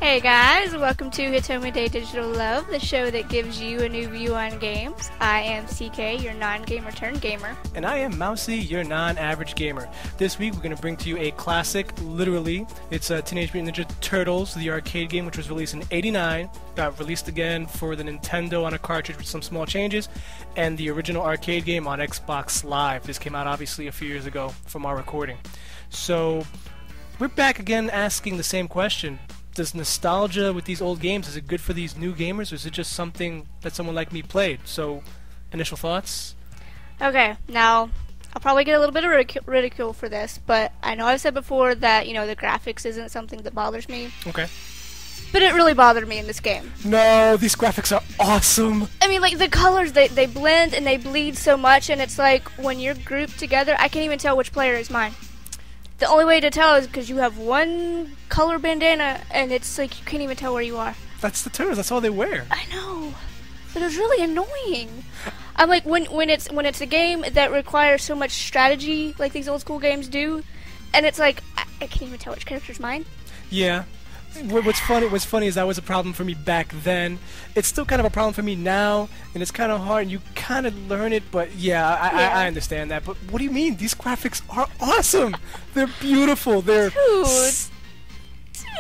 Hey guys, welcome to Hitome Day Digital Love, the show that gives you a new view on games. I am CK, your non-gamer turned gamer. And I am Mousy, your non-average gamer. This week we're going to bring to you a classic, literally. It's Teenage Mutant Ninja Turtles, the arcade game, which was released in '89. Got released again for the Nintendo on a cartridge with some small changes. And the original arcade game on Xbox Live. This came out obviously a few years ago from our recording. So, we're back again asking the same question. Does nostalgia with these old games, is it good for these new gamers, or is it just something that someone like me played? So, initial thoughts? Okay, now, I'll probably get a little bit of ridicule for this, but I know I've said before that, you know, the graphics isn't something that bothers me. Okay. But it really bothered me in this game. No, these graphics are awesome! I mean, like, the colors, they blend and they bleed so much, and it's like, when you're grouped together, I can't even tell which player is mine. The only way to tell is because you have one color bandana, and it's like you can't even tell where you are. That's the Turtles. That's all they wear. I know, but it was really annoying. I'm like, when it's a game that requires so much strategy, like these old school games do, and it's like I can't even tell which character's mine. Yeah. What's funny is that was a problem for me back then. It's still kind of a problem for me now, and it's kind of hard, and you kind of learn it, but yeah, I understand that. But what do you mean? These graphics are awesome! They're beautiful! They're... Dude!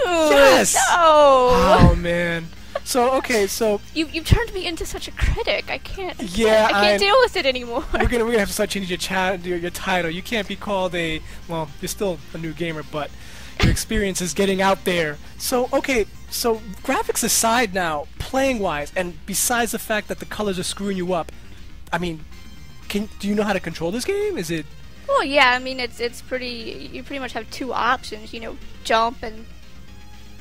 Yes! No! Oh, man. So, okay, so... You turned me into such a critic. I can't deal with it anymore. We're gonna have to start changing your title. You can't be called a... Well, you're still a new gamer, but... Your experience is getting out there. So, okay, so graphics aside now, playing-wise, and besides the fact that the colors are screwing you up, I mean, do you know how to control this game? Is it... Well, yeah, I mean, it's pretty... You pretty much have two options, you know, jump and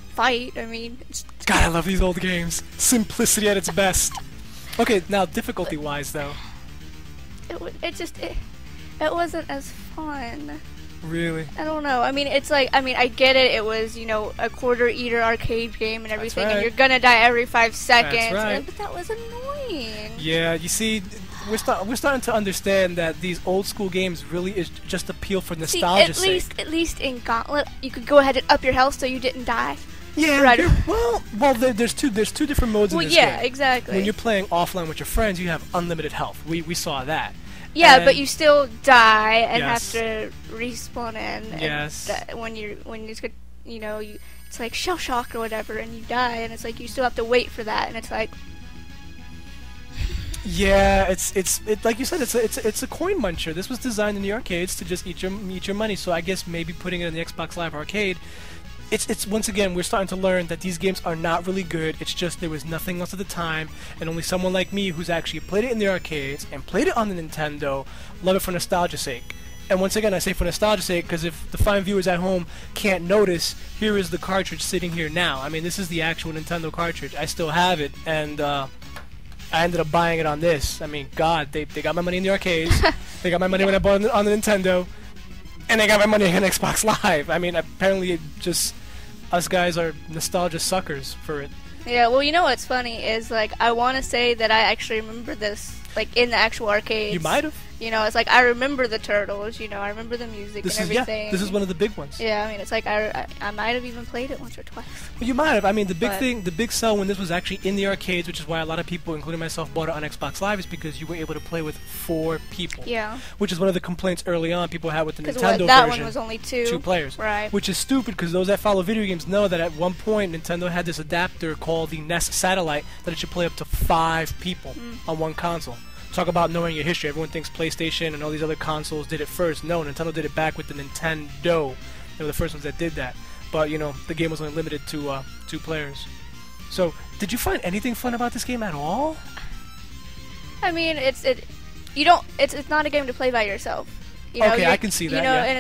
fight. I mean, God, I love these old games. Simplicity at its best. Okay, now, difficulty-wise, though. It wasn't as fun. Really? I don't know. I mean, it's like, I get it. It was, you know, a quarter-eater arcade game and everything, and you're gonna die every 5 seconds. That's right. But that was annoying. Yeah, you see, we're starting to understand that these old-school games really is just appeal for nostalgia's sake. At least in Gauntlet, you could go ahead and up your health so you didn't die. Yeah, right. Well, there's two different modes in this game. Well, yeah, exactly. When you're playing offline with your friends, you have unlimited health. We saw that. Yeah, and but you still die and yes. have to respawn in. Yes. And when you you know, it's like shell shock or whatever, and you die, and it's like you still have to wait for that, and it's like. Yeah, it's like you said, it's a coin muncher. This was designed in the arcades to just eat your money. So I guess maybe putting it in the Xbox Live Arcade. It's once again, we're starting to learn that these games are not really good. It's just there was nothing else at the time, and only someone like me who's actually played it in the arcades and played it on the Nintendo love it for nostalgia's sake. And once again, I say for nostalgia's sake because if the fine viewers at home can't notice, here is the cartridge sitting here now. I mean, this is the actual Nintendo cartridge. I still have it, and I ended up buying it on this. I mean, God, they got my money in the arcades. They got my money when I bought it on the Nintendo. And they got my money on Xbox Live. I mean, apparently it just... Us guys are nostalgia suckers for it. Yeah, well, you know what's funny is, like, I want to say that I actually remember this, like, in the actual arcades. You might have. You know, it's like, I remember the Turtles, you know, I remember the music and everything. Yeah, this is one of the big ones. Yeah, I mean, it's like, I might have even played it once or twice. Well, you might have. I mean, the big sell when this was actually in the arcades, which is why a lot of people, including myself, bought it on Xbox Live, is because you were able to play with 4 people. Yeah. Which is one of the complaints early on people had with the Nintendo version. That one was only 2 players. Right. Which is stupid because those that follow video games know that at one point Nintendo had this adapter called the NES Satellite that it should play up to 5 people on one console. Talk about knowing your history. Everyone thinks PlayStation and all these other consoles did it first. No, Nintendo did it back with the Nintendo. They were the first ones that did that. But, you know, the game was only limited to 2 players. So, did you find anything fun about this game at all? I mean, it's not a game to play by yourself. You know, okay, I can see that. You know, yeah. and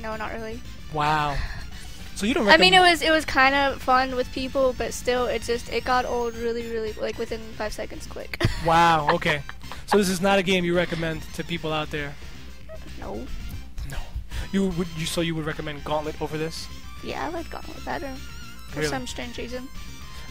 no, not really. Wow. So you don't recommend... I mean, it was kind of fun with people, but still, it got old really, like, within 5 seconds quick. Wow, okay. So this is not a game you recommend to people out there? No. No. So you would recommend Gauntlet over this? Yeah, I like Gauntlet better. For some strange reason.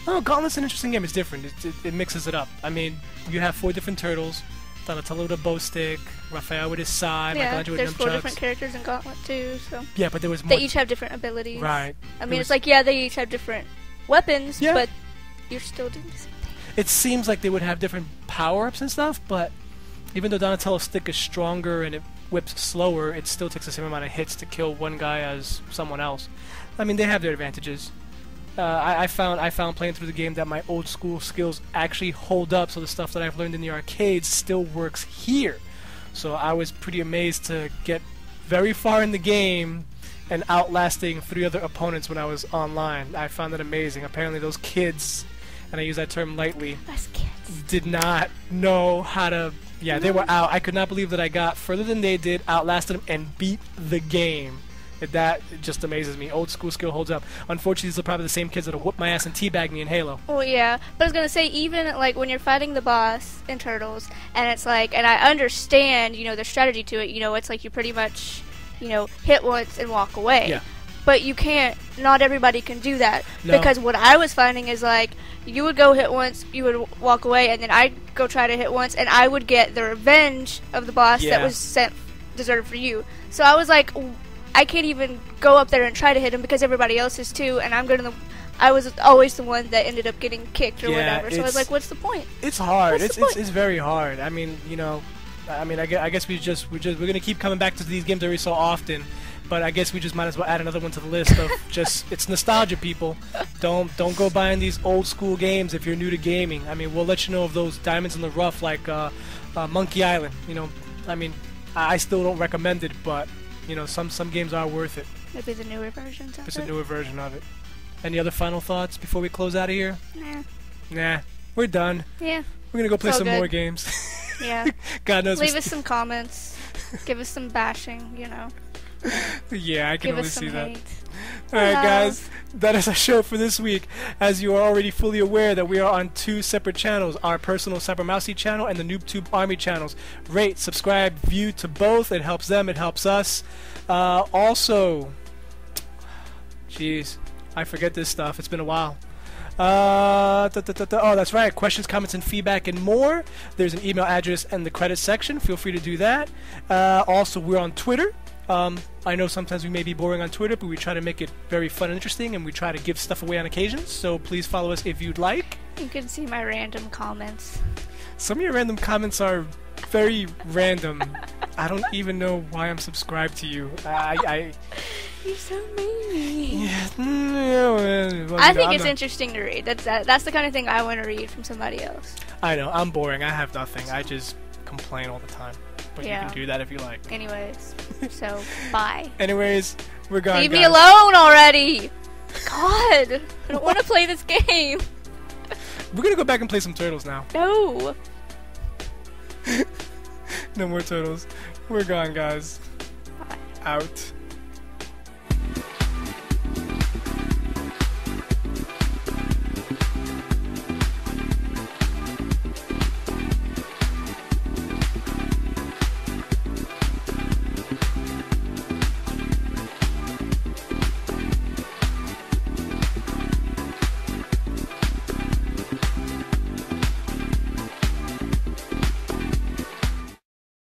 Oh, Gauntlet's an interesting game. It's different. It mixes it up. I mean, you have 4 different turtles. Donatello with a bow stick, Raphael with his sai, Yeah, Michelangelo with there's 4 nunchucks. different characters in Gauntlet too, so Yeah, but there was more. they each have different abilities. Right. I mean, it's like, yeah, they each have different weapons, Yeah. but you're still doing the same thing. It seems like they would have different power-ups and stuff, but even though Donatello's stick is stronger and it whips slower, it still takes the same amount of hits to kill one guy as someone else. I mean, they have their advantages. I found playing through the game that my old school skills actually hold up, so the stuff that I've learned in the arcades still works here. So I was pretty amazed to get very far in the game and outlasting 3 other opponents when I was online. I found that amazing. Apparently those kids, and I use that term lightly, Us kids. did not know how to... Yeah, they were out. I could not believe that I got further than they did, outlasted them, and beat the game. That just amazes me. Old school skill holds up. Unfortunately, these are probably the same kids that'll whoop my ass and teabag me in Halo. Well, yeah, but I was gonna say, even like when you're fighting the boss in Turtles, and it's like, and I understand, you know, the strategy to it. You know, it's like you pretty much, you know, hit once and walk away. Yeah. But you can't. Not everybody can do that, No. because what I was finding is like you would go hit once, you would walk away, and then I'd go try to hit once, and I would get the revenge of the boss Yeah. that was sent deserved for you. So I was like, I can't even go up there and try to hit him because everybody else is too, and I was always the one that ended up getting kicked or Yeah, whatever. So I was like, what's the point? It's hard. What's the point? It's very hard. I mean, you know, I guess we're gonna keep coming back to these games every so often. But I guess we just might as well add another one to the list of just, it's nostalgia, people. Don't go buying these old school games if you're new to gaming. I mean, we'll let you know of those diamonds in the rough like Monkey Island. You know, I mean, I still don't recommend it, but you know, some games are worth it. Maybe the newer versions of It's it. a newer version of it. Any other final thoughts before we close out of here? Nah. Nah, we're done. Yeah. We're gonna go play all some good. more games. Yeah. God knows. Leave us some comments. Give us some bashing, you know. Yeah, I can Give only us some see that. hate. Alright Love. guys, that is our show for this week. As you are already fully aware that we are on 2 separate channels, our personal Cyber Mousy channel and the NoobTube Army channels. Rate, subscribe, view to both. It helps them, it helps us. Also, jeez, I forget this stuff. It's been a while. Oh, that's right. Questions, comments, and feedback, and more. There's an email address in the credits section. Feel free to do that. Also, we're on Twitter. I know sometimes we may be boring on Twitter, but we try to make it very fun and interesting, and we try to give stuff away on occasions. So please follow us if you'd like. You can see my random comments. Some of your random comments are very random. I don't even know why I'm subscribed to you. You're so mean. Yeah, well, I you know, think I'm it's not- interesting to read. That's the kind of thing I want to read from somebody else. I know, I'm boring. I have nothing. I just complain all the time. But Yeah. you can do that if you like. Anyways, so bye. Anyways, we're gone, Leave guys. me alone already. God, I don't want to play this game. We're gonna go back and play some Turtles now. No. No more Turtles. We're gone, guys. Bye. Out.